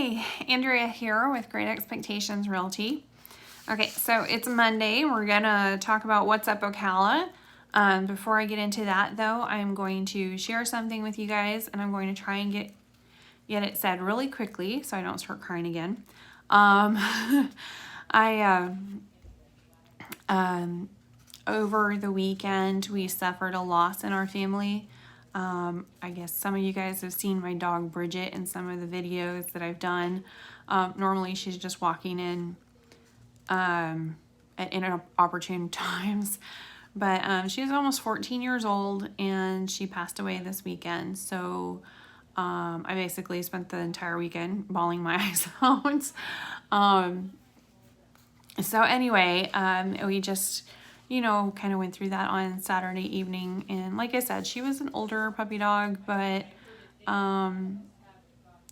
Hi, Andrea here with Great Expectations Realty. Okay, so it's Monday. We're gonna talk about what's up Ocala. Before I get into that though, I'm going to share something with you guys and I'm going to try and get it said really quickly so I don't start crying again. Over the weekend, we suffered a loss in our family. I guess some of you guys have seen my dog Bridget in some of the videos that I've done. Normally she's just walking in at inopportune times, but she's almost 14 years old and she passed away this weekend. So I basically spent the entire weekend bawling my eyes out. So anyway, we just, kind of went through that on Saturday evening. And like I said, she was an older puppy dog, but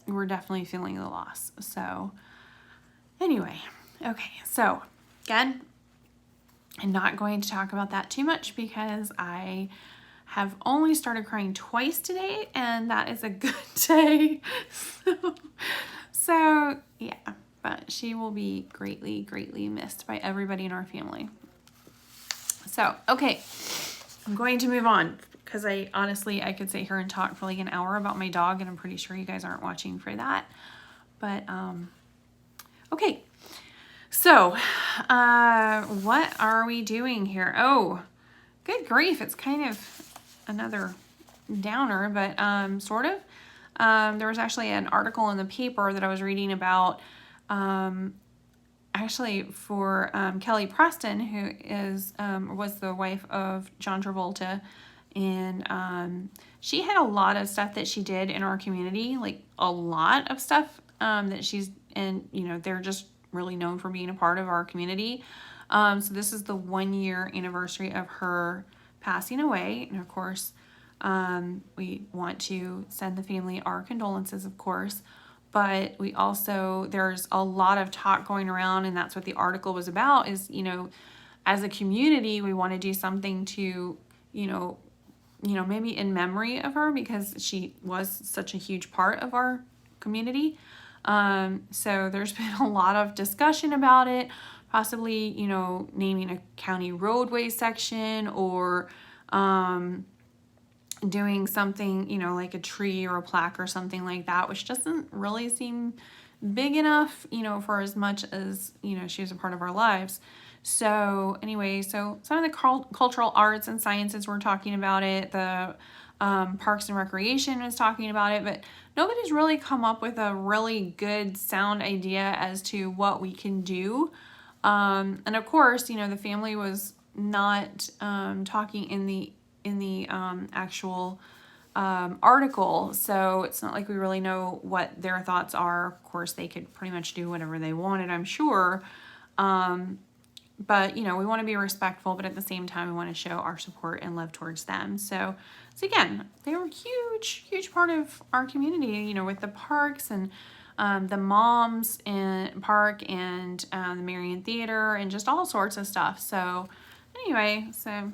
we're definitely feeling the loss. So anyway, okay. So again, I'm not going to talk about that too much because I have only started crying twice today, and that is a good day. So yeah, but she will be greatly, greatly missed by everybody in our family. So, okay, I'm going to move on because I could sit here and talk for like an hour about my dog, and I'm pretty sure you guys aren't watching for that. But, okay. So, what are we doing here? Oh, good grief. It's kind of another downer, but, sort of. There was actually an article in the paper that I was reading about, actually for Kelly Preston, who is was the wife of John Travolta, and she had a lot of stuff that she did in our community, like a lot of stuff that she's, and they're just really known for being a part of our community. So this is the 1-year anniversary of her passing away, and of course we want to send the family our condolences, of course. But we also, there's a lot of talk going around, and that's what the article was about, is, as a community, we want to do something to, maybe in memory of her, because she was such a huge part of our community. So there's been a lot of discussion about it, possibly, naming a county roadway section, or doing something, like a tree or a plaque or something like that, which doesn't really seem big enough, for as much as, she was a part of our lives. So anyway, so some of the cultural arts and sciences were talking about it. The Parks and Recreation was talking about it, but nobody's really come up with a really good sound idea as to what we can do. And of course, the family was not talking in the actual article, so it's not like we really know what their thoughts are. Of course, they could pretty much do whatever they wanted, I'm sure, but we want to be respectful, but at the same time we want to show our support and love towards them. So again, they were a huge part of our community, with the parks and the Moms and Park and the Marion Theater and just all sorts of stuff. So anyway, so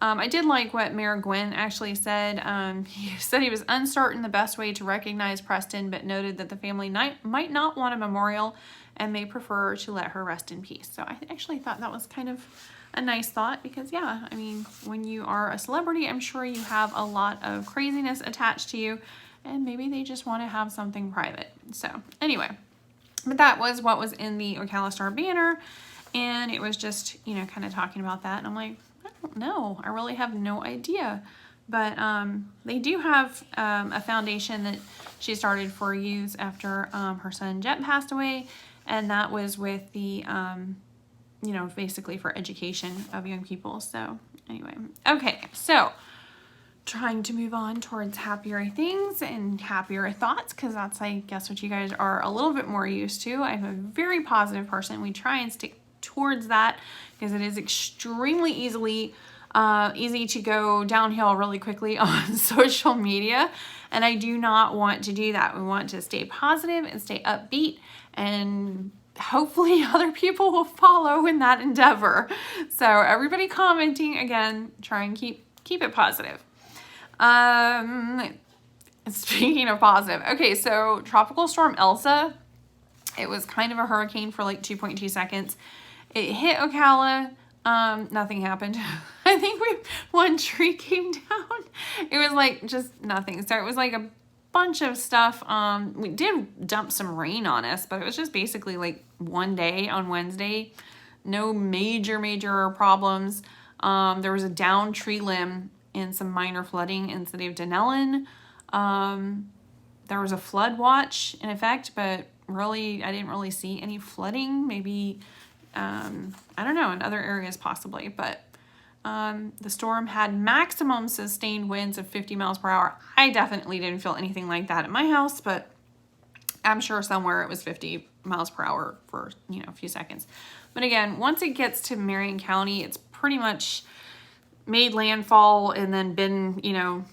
I did like what Mayor Gwynn actually said. He said he was uncertain the best way to recognize Preston, but noted that the family might not want a memorial and may prefer to let her rest in peace. So I actually thought that was kind of a nice thought, because yeah, I mean, when you are a celebrity, I'm sure you have a lot of craziness attached to you, and maybe they just want to have something private. So anyway, but that was what was in the Ocala Star banner, and it was just, kind of talking about that, and I'm like, no, I really have no idea. But they do have a foundation that she started for youth after her son Jet passed away, and that was with the basically for education of young people. So anyway, okay, so trying to move on towards happier things and happier thoughts, because that's, I guess, what you guys are a little bit more used to. I'm a very positive person. We try and stick towards that, because it is extremely easy to go downhill really quickly on social media, and I do not want to do that. We want to stay positive and stay upbeat, and hopefully other people will follow in that endeavor. So everybody commenting, again, try and keep it positive. Speaking of positive, okay, so Tropical Storm Elsa It was kind of a hurricane for like 2.2 seconds. It hit Ocala. Nothing happened. I think one tree came down. It was like just nothing. So it was like a bunch of stuff. We did dump some rain on us, but it was just basically like one day on Wednesday. No major problems. There was a downed tree limb and some minor flooding in the city of Denellen. There was a flood watch in effect, but really, I didn't really see any flooding. Maybe, I don't know, in other areas possibly, but the storm had maximum sustained winds of 50 miles per hour. I definitely didn't feel anything like that at my house, but I'm sure somewhere it was 50 miles per hour for, a few seconds. But again, once it gets to Marion County, it's pretty much made landfall and then been,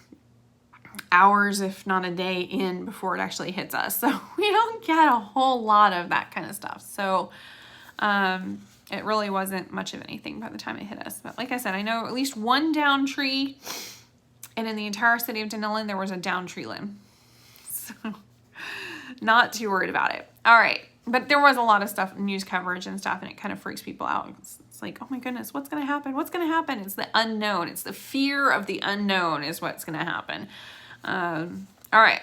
hours, if not a day in before it actually hits us. So we don't get a whole lot of that kind of stuff. So it really wasn't much of anything by the time it hit us. But like I said, I know at least one downed tree, and in the entire city of Denellen, there was a downed tree limb. So not too worried about it. All right. But there was a lot of stuff, news coverage and stuff, and it kind of freaks people out. It's like, oh my goodness, what's going to happen? What's going to happen? It's the unknown. It's the fear of the unknown is what's going to happen. All right.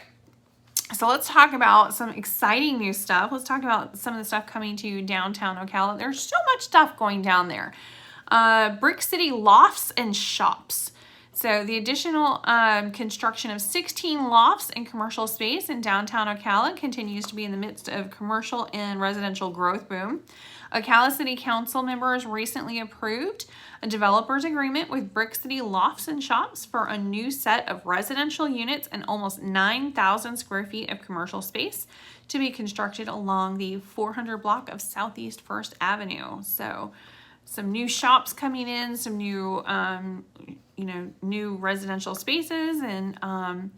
So let's talk about some exciting new stuff. Let's talk about some of the stuff coming to downtown Ocala. There's so much stuff going down there. Brick City lofts and shops. So the additional construction of 16 lofts and commercial space in downtown Ocala continues to be in the midst of commercial and residential growth boom. Ocala City Council members recently approved a developer's agreement with Brick City Lofts and Shops for a new set of residential units and almost 9,000 square feet of commercial space to be constructed along the 400 block of Southeast First Avenue. So some new shops coming in, some new, new residential spaces, and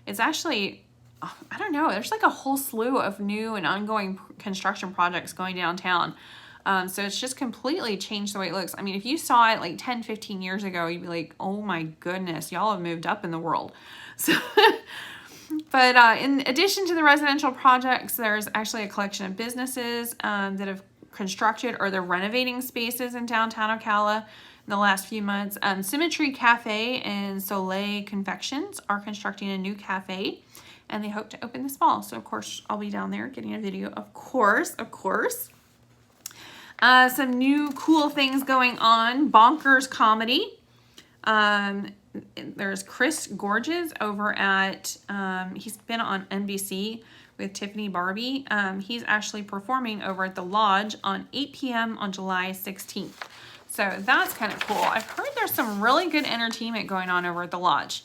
it's actually, I don't know, there's like a whole slew of new and ongoing construction projects going downtown. So it's just completely changed the way it looks. I mean, if you saw it like 10, 15 years ago, you'd be like, oh my goodness, y'all have moved up in the world. So, but in addition to the residential projects, there's actually a collection of businesses that have constructed or they're renovating spaces in downtown Ocala in the last few months. Symmetry Cafe and Soleil Confections are constructing a new cafe, and they hope to open this fall. So of course I'll be down there getting a video, of course. Some new cool things going on. Bonkers Comedy. There's Chris Gorges over at, he's been on NBC with Tiffany Barbie. He's actually performing over at the Lodge on 8 p.m. on July 16th. So that's kind of cool. I've heard there's some really good entertainment going on over at the Lodge.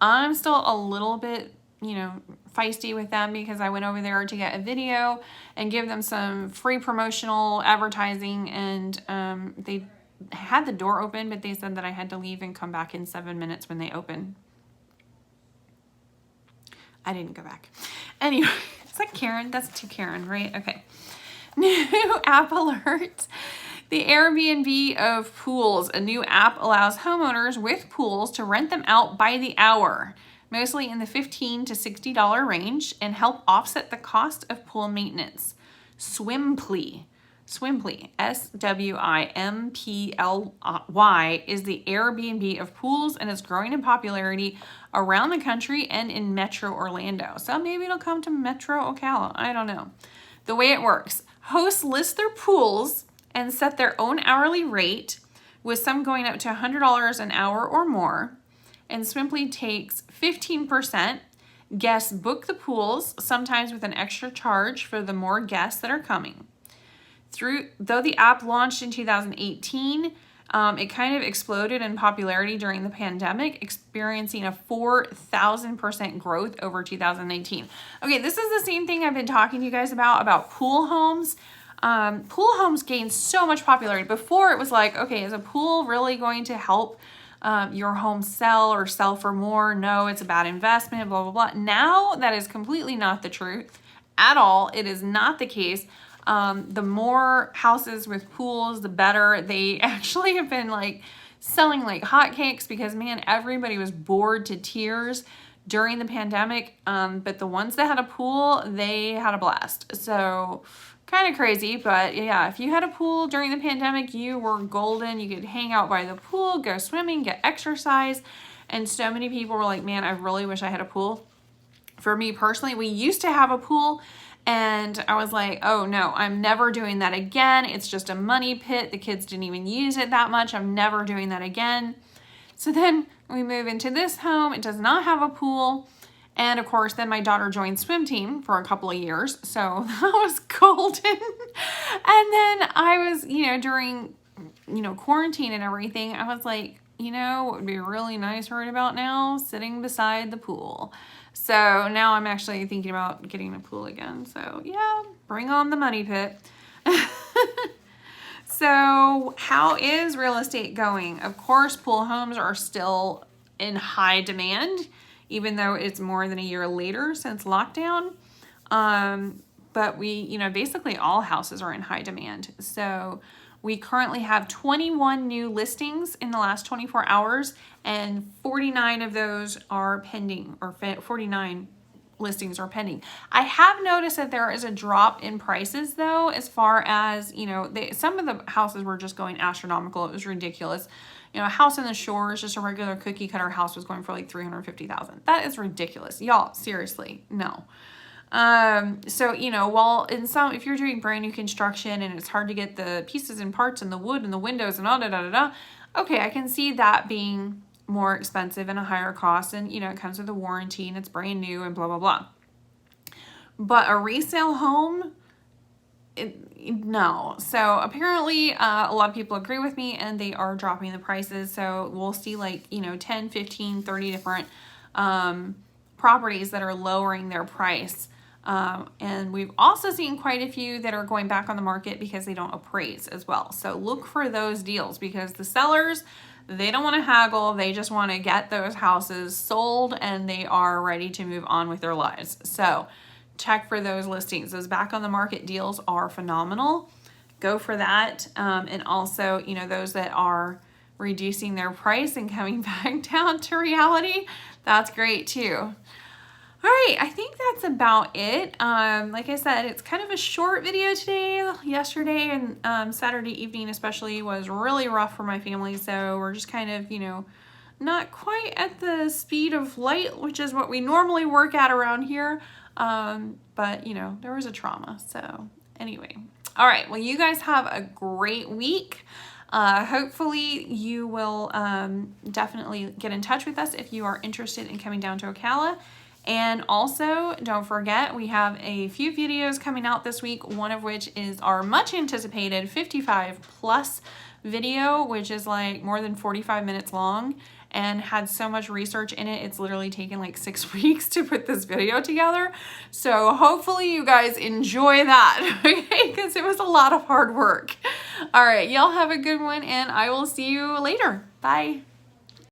I'm still a little bit, feisty with them because I went over there to get a video and give them some free promotional advertising, and they had the door open, but they said that I had to leave and come back in 7 minutes when they open. I didn't go back. Anyway, it's like Karen. That's too Karen, right? Okay. New app alert. The Airbnb of pools. A new app allows homeowners with pools to rent them out by the hour, mostly in the $15 to $60 range, and help offset the cost of pool maintenance. Swimply, SWIMPLY, is the Airbnb of pools, and is growing in popularity around the country and in Metro Orlando. So maybe it'll come to Metro Ocala. I don't know. The way it works, hosts list their pools and set their own hourly rate, with some going up to $100 an hour or more. And Swimply takes 15%. Guests book the pools, sometimes with an extra charge for the more guests that are coming. Though the app launched in 2018, it kind of exploded in popularity during the pandemic, experiencing a 4,000% growth over 2019. Okay, this is the same thing I've been talking to you guys about pool homes. Pool homes gained so much popularity. Before it was like, okay, is a pool really going to help your home sell or sell for more? No, it's a bad investment, blah, blah, blah. Now that is completely not the truth at all. It is not the case. The more houses with pools, the better. They actually have been like selling like hotcakes because, man, everybody was bored to tears during the pandemic, but the ones that had a pool, they had a blast. So kind of crazy, but yeah, if you had a pool during the pandemic, you were golden. You could hang out by the pool, go swimming, get exercise. And so many people were like, man, I really wish I had a pool. For me personally, we used to have a pool, and I was like, oh no, I'm never doing that again. It's just a money pit. The kids didn't even use it that much. I'm never doing that again. So then we move into this home. It does not have a pool. And of course, then my daughter joined swim team for a couple of years. So that was golden. And then I was, during, quarantine and everything, I was like, what would be really nice right about now? Sitting beside the pool. So now I'm actually thinking about getting a pool again. So yeah, bring on the money pit. So how is real estate going? Of course, pool homes are still in high demand, even though it's more than a year later since lockdown. But we, basically all houses are in high demand. So we currently have 21 new listings in the last 24 hours, and 49 of those are pending, or 49 listings are pending. I have noticed that there is a drop in prices though, as far as, some of the houses were just going astronomical. It was ridiculous. A house in the shores, just a regular cookie cutter house, was going for like $350,000. That is ridiculous. Y'all, seriously, no. So, while if you're doing brand new construction and it's hard to get the pieces and parts and the wood and the windows and all okay, I can see that being more expensive and a higher cost, and, it comes with a warranty and it's brand new and blah, blah, blah. But a resale home, no. So apparently a lot of people agree with me, and they are dropping the prices. So we'll see 10, 15, 30 different properties that are lowering their price. And we've also seen quite a few that are going back on the market because they don't appraise as well. So look for those deals, because the sellers, they don't want to haggle. They just want to get those houses sold, and they are ready to move on with their lives. So check for those listings. Those back on the market deals are phenomenal. Go for that. And also, those that are reducing their price and coming back down to reality, that's great too. All right, I think that's about it. Like I said, it's kind of a short video today. Yesterday and Saturday evening especially was really rough for my family, so we're just kind of, not quite at the speed of light, which is what we normally work at around here. But, there was a trauma. So anyway, all right, well, you guys have a great week. Hopefully you will definitely get in touch with us if you are interested in coming down to Ocala. And also, don't forget, we have a few videos coming out this week, one of which is our much anticipated 55 plus video, which is like more than 45 minutes long and had so much research in it. It's literally taken like 6 weeks to put this video together. So hopefully you guys enjoy that, okay? Because it was a lot of hard work. All right, y'all have a good one, and I will see you later. Bye.